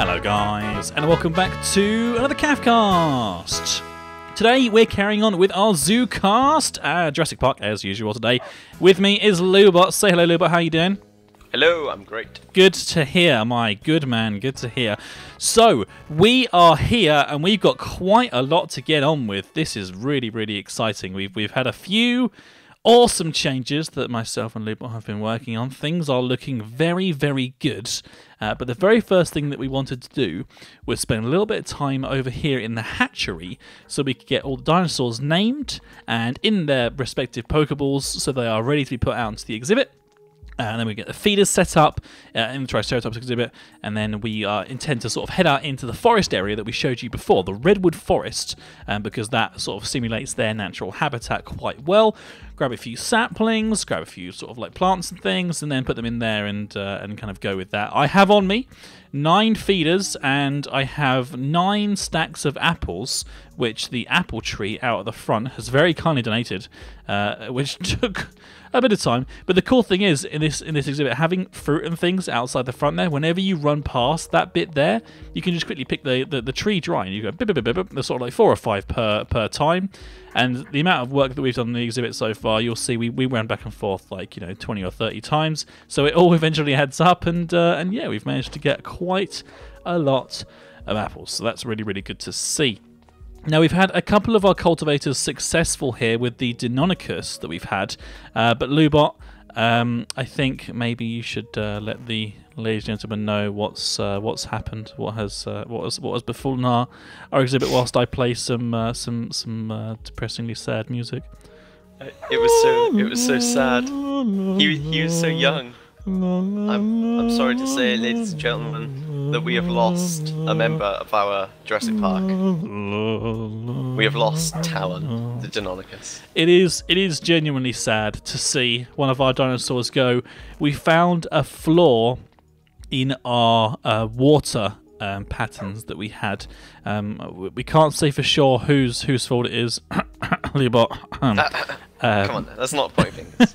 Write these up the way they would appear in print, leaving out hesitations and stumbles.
Hello guys, and welcome back to another Cavcast. Today we're carrying on with our Zoo cast, Jurassic Park as usual today. With me is Lubot. Say hello Lubot, how you doing? Hello, I'm great. Good to hear, my good man, good to hear. So, we are here and we've got quite a lot to get on with. This is really, really exciting. We've had a few awesome changes that myself and Lubot have been working on. Things are looking very, very good. But the very first thing that we wanted to do was spend a little bit of time over here in the hatchery so we could get all the dinosaurs named and in their respective Pokeballs so they are ready to be put out into the exhibit. And then we get the feeders set up in the Triceratops exhibit, and then we intend to sort of head out into the forest area that we showed you before, the Redwood Forest, because that sort of simulates their natural habitat quite well. Grab a few saplings, grab a few sort of like plants and things, and then put them in there and kind of go with that. I have on me 9 feeders, and I have 9 stacks of apples, which the apple tree out at the front has very kindly donated, which took a bit of time. But the cool thing is, in this exhibit, having fruit and things outside the front there, whenever you run past that bit there, you can just quickly pick the tree dry, and you go bip, bip, bip, bip. There's sort of like 4 or 5 per time. And the amount of work that we've done in the exhibit so far, you'll see we ran back and forth like 20 or 30 times. So it all eventually adds up, and yeah, we've managed to get quite a lot of apples. So that's really, really good to see. Now, we've had a couple of our cultivators successful here with the Deinonychus that we've had, but Lubot, I think maybe you should let the ladies and gentlemen know what's happened, what has befallen our exhibit, whilst I play some depressingly sad music. It was so sad. He was so young. I'm sorry to say, ladies and gentlemen, that we have lost a member of our Jurassic Park. We have lost Talon, the Deinonychus. It is genuinely sad to see one of our dinosaurs go. We found a flaw in our water patterns that we had. We can't say for sure whose fault it is. Lubot. Come on, that's not pointing fingers.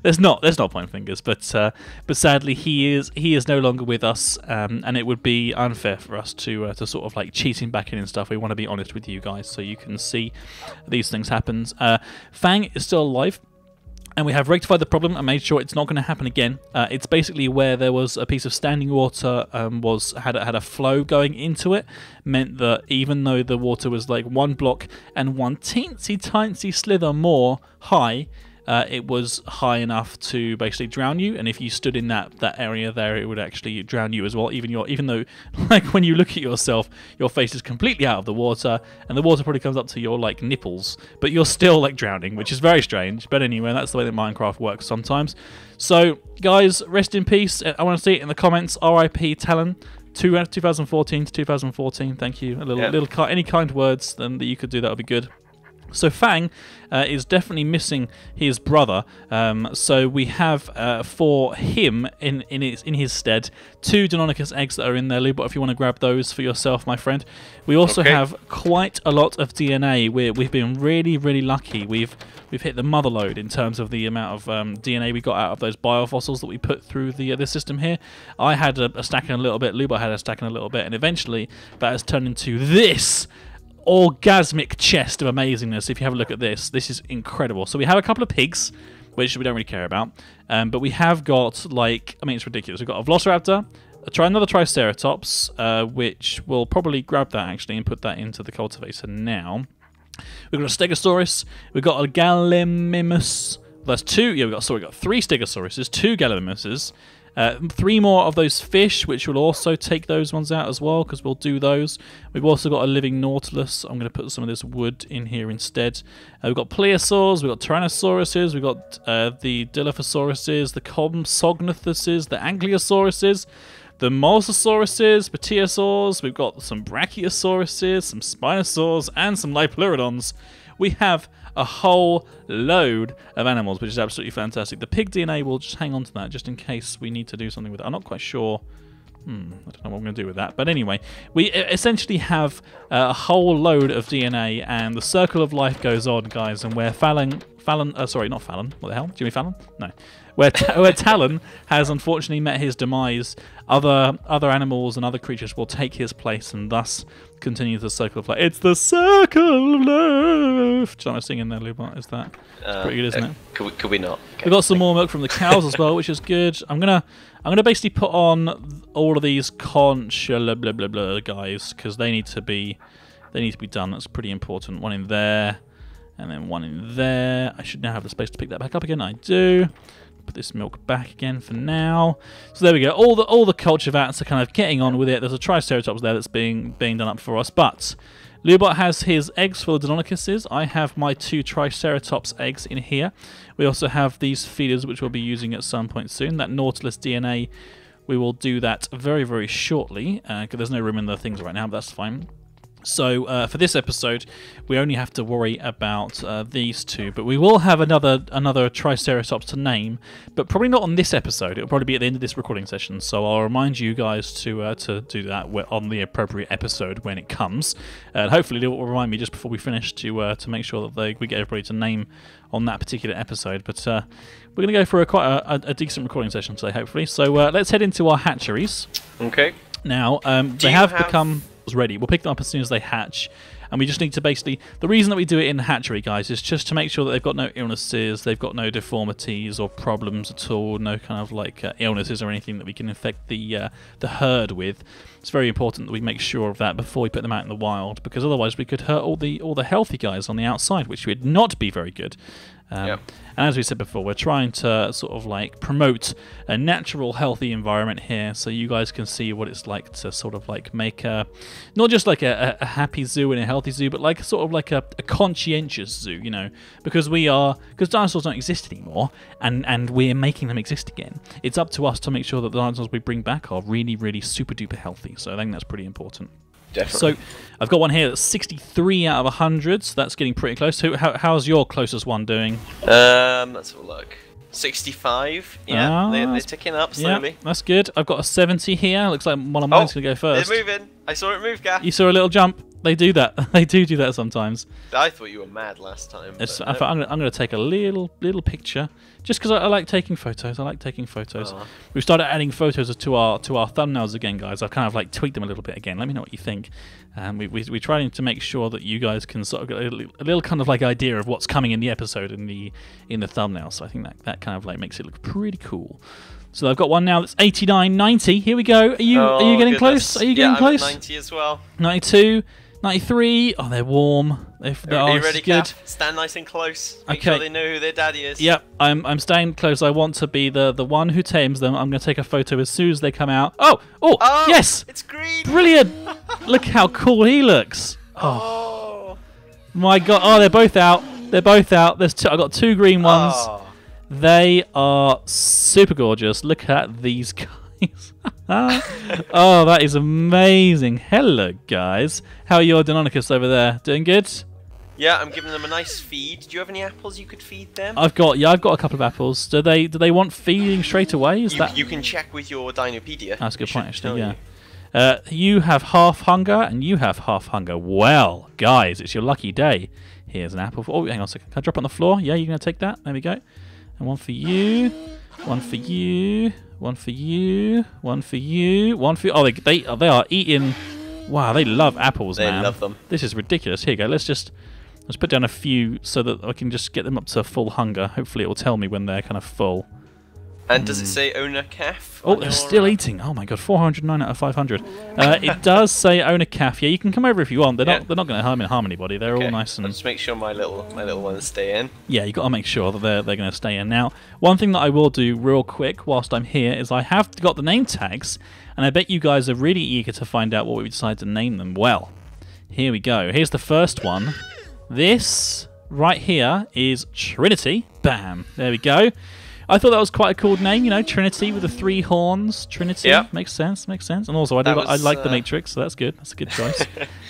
There's not pointing fingers, but sadly he is no longer with us, and it would be unfair for us to sort of like cheat him back in and stuff. We want to be honest with you guys, so you can see these things happen. Fang is still alive, and we have rectified the problem and made sure it's not going to happen again. It's basically where there was a piece of standing water had a flow going into it, meant that even though the water was like 1 block and 1 teensy slither more high, it was high enough to basically drown you. And if you stood in that area there, it would actually drown you as well. Even though, like, when you look at yourself, your face is completely out of the water, and the water probably comes up to your like nipples, but you're still like drowning, which is very strange. But anyway, that's the way that Minecraft works sometimes. So, guys, rest in peace. I want to see it in the comments. R.I.P. Talon. 2014 to 2014. Thank you. Any kind words that you could do, that would be good. So Fang is definitely missing his brother, so we have for him in his stead 2 Deinonychus eggs that are in there. Lubot, if you want to grab those for yourself, my friend. We also have quite a lot of DNA. We've been really, really lucky. We've hit the mother lode in terms of the amount of DNA we got out of those biofossils that we put through the system here. I had a stack in a little bit. Lubot had a stack in a little bit, and eventually that has turned into this orgasmic chest of amazingness. If you have a look at this is incredible. So we have a couple of pigs, which we don't really care about, but we have got, like, I mean, it's ridiculous. We've got a Velociraptor, another Triceratops, which we'll probably grab that actually and put that into the cultivator now. We've got a Stegosaurus, we've got a Gallimimus. That's 2. Yeah, we've got 3 Stegosauruses, 2 Gallimimuses, 3 more of those fish, which will also take those ones out as well, because we'll do those. We've also got a living Nautilus. I'm going to put some of this wood in here instead. We've got Plesiosaurs, we've got Tyrannosauruses, we've got the Dilophosauruses, the Compsognathuses, the Ankylosauruses, the Molosauruses, Pterosaurs. We've got some Brachiosauruses, some Spinosaurs, and some Liopleurodons. We have a whole load of animals, which is absolutely fantastic. The pig DNA will just hang on to that just in case we need to do something with it. I'm not quite sure. I don't know what I'm going to do with that. But anyway, we essentially have a whole load of DNA, and the circle of life goes on, guys. And where Fang Fallon, sorry, not Fallon. What the hell? Jimmy Fallon? No. Where Talon has unfortunately met his demise, other animals and other creatures will take his place and thus continue the circle of life. It's the circle of life. Do you know what I'm singing there, Lubot? Is that it's pretty good, isn't it? Could we not? Okay. We've got some more milk from the cows as well, which is good. I'm gonna basically put on all of these conch blah blah blah blah guys because they need to be done. That's pretty important. One in there, and then one in there. I should now have the space to pick that back up again. I do. Put this milk back again for now. So there we go. All the culture vats are kind of getting on with it. There's a Triceratops there that's being done up for us. But Lubot has his eggs for the Deinonychuses. I have my 2 Triceratops eggs in here. We also have these feeders which we'll be using at some point soon. That Nautilus DNA, we will do that very, very shortly. Because there's no room in the things right now, but that's fine. So for this episode, we only have to worry about these 2, but we will have another Triceratops to name, but probably not on this episode. It'll probably be at the end of this recording session. So I'll remind you guys to do that on the appropriate episode when it comes, and hopefully it will remind me just before we finish to make sure that we get everybody to name on that particular episode. But we're going to go for quite a decent recording session today, hopefully. So let's head into our hatcheries. Okay. Now they have become ready. We'll pick them up as soon as they hatch, and we just need to basically, the reason that we do it in the hatchery, guys, is just to make sure that they've got no illnesses, they've got no deformities or problems at all, no kind of like illnesses or anything that we can infect the herd with. It's very important that we make sure of that before we put them out in the wild, because otherwise we could hurt all the healthy guys on the outside, which would not be very good. Yep. And as we said before, we're trying to sort of like promote a natural, healthy environment here, so you guys can see what it's like to sort of like make not just like a happy zoo and a healthy zoo, but like sort of like a conscientious zoo, you know, because dinosaurs don't exist anymore, and we're making them exist again. It's up to us to make sure that the dinosaurs we bring back are really, really super duper healthy. So I think that's pretty important. Definitely. So I've got one here that's 63 out of 100, so that's getting pretty close. How's your closest one doing? Let's have a look. 65. Yeah, they're ticking up slowly. Yeah, that's good. I've got a 70 here. Looks like one of mine's going to go first. They're moving. I saw it move, Gaff. You saw a little jump. They do that. They do that sometimes. I thought you were mad last time. I'm going to take a little picture, just because I like taking photos. I like taking photos. Oh. We've started adding photos to our thumbnails again, guys. I've kind of like tweaked them a little bit again. Let me know what you think. We're trying to make sure that you guys can sort of get a little kind of like idea of what's coming in the episode in the thumbnail. So I think that kind of like makes it look pretty cool. So I've got one now that's 89, 90. Here we go. Are you getting close? Are you getting close? I'm at 90 as well. 92. 93. Oh, they're warm. Are you ready, good. Gaff? Stand nice and close. Make Okay. sure they know who their daddy is. Yep, I'm staying close. I want to be the one who tames them. I'm going to take a photo as soon as they come out. Oh, yes! It's green! Brilliant! Look how cool he looks. Oh. My God. Oh, they're both out. They're both out. There's I got 2 green ones. Oh. They are super gorgeous. Look at these guys. Oh, that is amazing. Hello, guys. How are your Deinonychus over there? Doing good? Yeah, I'm giving them a nice feed. Do you have any apples you could feed them? I've got a couple of apples. Do they want feeding straight away? You can check with your Dinopedia. That's a good point, actually. Yeah. You have half hunger, and you have half hunger. Well, guys, it's your lucky day. Here's an apple. Oh, hang on a second. Can I drop it on the floor? Yeah, you're going to take that. There we go. And one for you. One for you. One for you. One for you. One for you. Oh, they are eating. Wow, they love apples, man. They love them. This is ridiculous. Here you go. Let's put down a few so that I can just get them up to full hunger. Hopefully, it will tell me when they're kind of full. And does it say owner calf? Oh, they're still eating. Oh my God, 409 out of 500. It does say owner calf. Yeah, you can come over if you want. They're not going to harm anybody. They're all nice and. I'll just make sure my little ones stay in. Yeah, you got to make sure that they're going to stay in. Now, one thing that I will do real quick whilst I'm here is I have got the name tags, and I bet you guys are really eager to find out what we decide to name them. Well, here we go. Here's the first one. This right here is Trinity. Bam. There we go. I thought that was quite a cool name, you know, Trinity with the 3 horns. Trinity, makes sense. And also, I like the Matrix, so that's good. That's a good choice.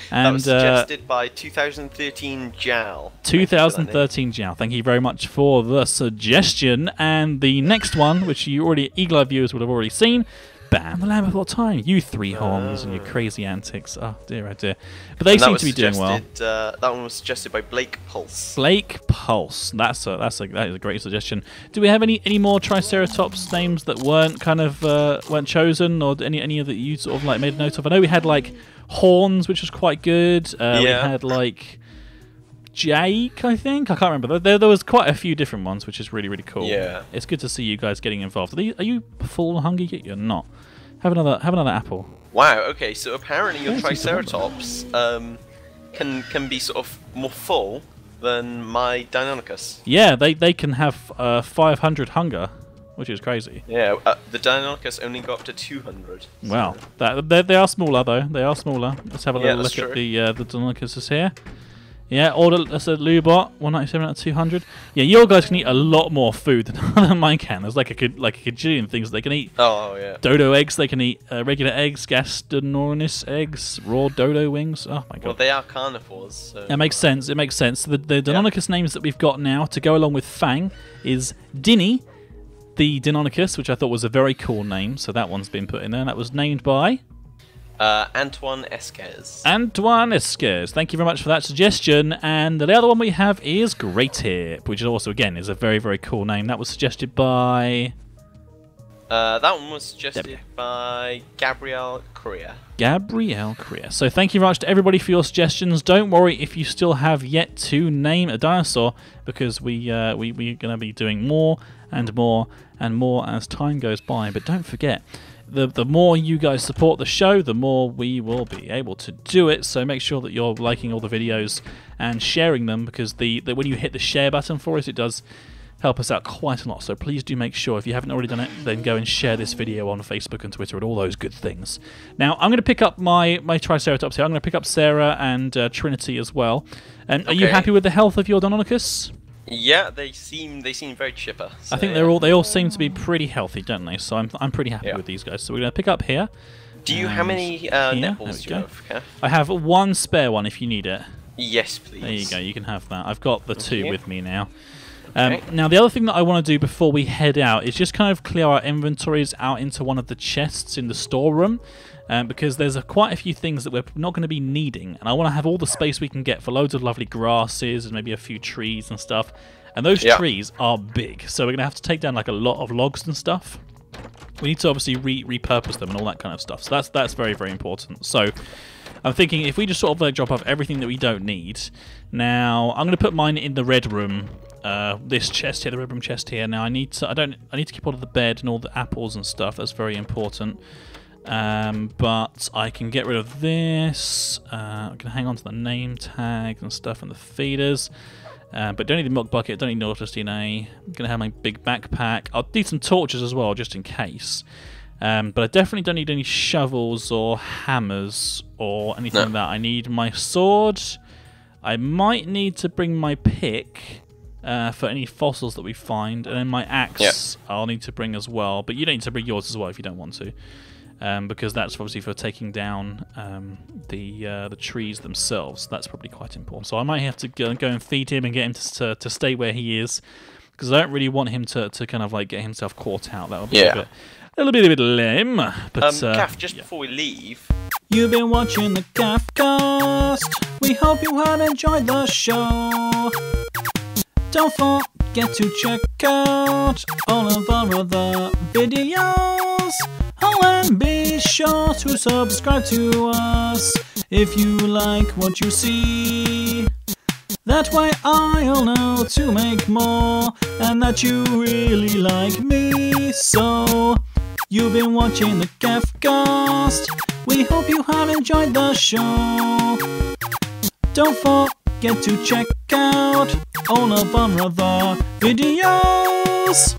And that was suggested by 2013 Jal. 2013 Jal. Thank you very much for the suggestion. And the next one, which you Eagle Eye viewers would have already seen, Bam, the Lamb of What Time? You three horns and your crazy antics. Oh dear, oh dear. But they seem to be doing well. That one was suggested by Blake Pulse. Blake Pulse. That is a great suggestion. Do we have any more Triceratops names that weren't kind of weren't chosen, or any that you sort of like made a note of? I know we had like Horns, which was quite good. We had like Jake, I think. I can't remember. There was quite a few different ones, which is really, really cool. Yeah. It's good to see you guys getting involved. Are you full hungry yet? You're not. Have another apple. Wow. Okay. So apparently your Triceratops can be sort of more full than my Deinonychus. Yeah, they can have 500 hunger, which is crazy. Yeah. The Deinonychus only got up to 200. So. Wow. They are smaller though. They are smaller. Let's have a little look at the Deinonychus here. Yeah, order. That's a Lubot, 197 out of 200. Yeah, your guys can eat a lot more food than mine can. There's like a gajillion things they can eat. Oh yeah. Dodo eggs. They can eat regular eggs, Gastronornis eggs, raw dodo wings. Oh my god. Well, they are carnivores. So. That makes sense. It makes sense. The Deinonychus names that we've got now to go along with Fang is Dinny, the Deinonychus, which I thought was a very cool name. So that one's been put in there. That was named by Antoine Esquez. Antoine Esquez. Thank you very much for that suggestion. And the other one we have is Greathip, which also, again, is a very, very cool name. That was suggested by... that one was suggested by Gabrielle Correa. Gabrielle Correa. So thank you very much to everybody for your suggestions. Don't worry if you still have yet to name a dinosaur, because we're going to be doing more and more and more as time goes by. But don't forget... The more you guys support the show, the more we will be able to do it. So make sure that you're liking all the videos and sharing them, because when you hit the share button for us, it does help us out quite a lot. So please do make sure, if you haven't already done it, then go and share this video on Facebook and Twitter and all those good things. Now, I'm going to pick up my Triceratops here. I'm going to pick up Sarah and Trinity as well. And are you happy with the health of your Deinonychus? Yeah, they seem very chipper. So, I think they all seem to be pretty healthy, don't they? So I'm pretty happy with these guys. So we're going to pick up here. Do you how many nipples do you have? Okay. I have one spare one if you need it. Yes, please. There you go. You can have that. I've got the two with me now. Okay. Now the other thing that I want to do before we head out is just kind of clear our inventories out into one of the chests in the storeroom. Because there's quite a few things that we're not going to be needing, and I want to have all the space we can get for loads of lovely grasses and maybe a few trees and stuff. And those trees are big, so we're going to have to take down like a lot of logs and stuff. We need to obviously repurpose them and all that kind of stuff. So that's very, very important. So I'm thinking if we just sort of like drop off everything that we don't need. Now I'm going to put mine in the red room. This chest here, the red room chest here. Now I need to keep all of the bed and all the apples and stuff. That's very important. But I can get rid of this. I can hang on to the name tags and stuff and the feeders. But don't need the milk bucket, don't need Nautilus DNA. I'm going to have my big backpack. I'll need some torches as well, just in case. But I definitely don't need any shovels or hammers or anything like that. I need my sword. I might need to bring my pick for any fossils that we find. And then my axe I'll need to bring as well. But you don't need to bring yours as well if you don't want to. Because that's obviously for taking down the trees themselves. That's probably quite important. So I might have to go and feed him and get him to stay where he is, because I don't really want him to kind of like get himself caught out. That would be a bit lame. But Gaff, just before we leave, you've been watching the Gaffcast. We hope you have enjoyed the show. Don't forget to check out all of our other videos. Oh, and be sure to subscribe to us if you like what you see. That way I'll know to make more, and that you really like me. So, you've been watching the Gaffcast. We hope you have enjoyed the show. Don't forget to check out all of our other videos.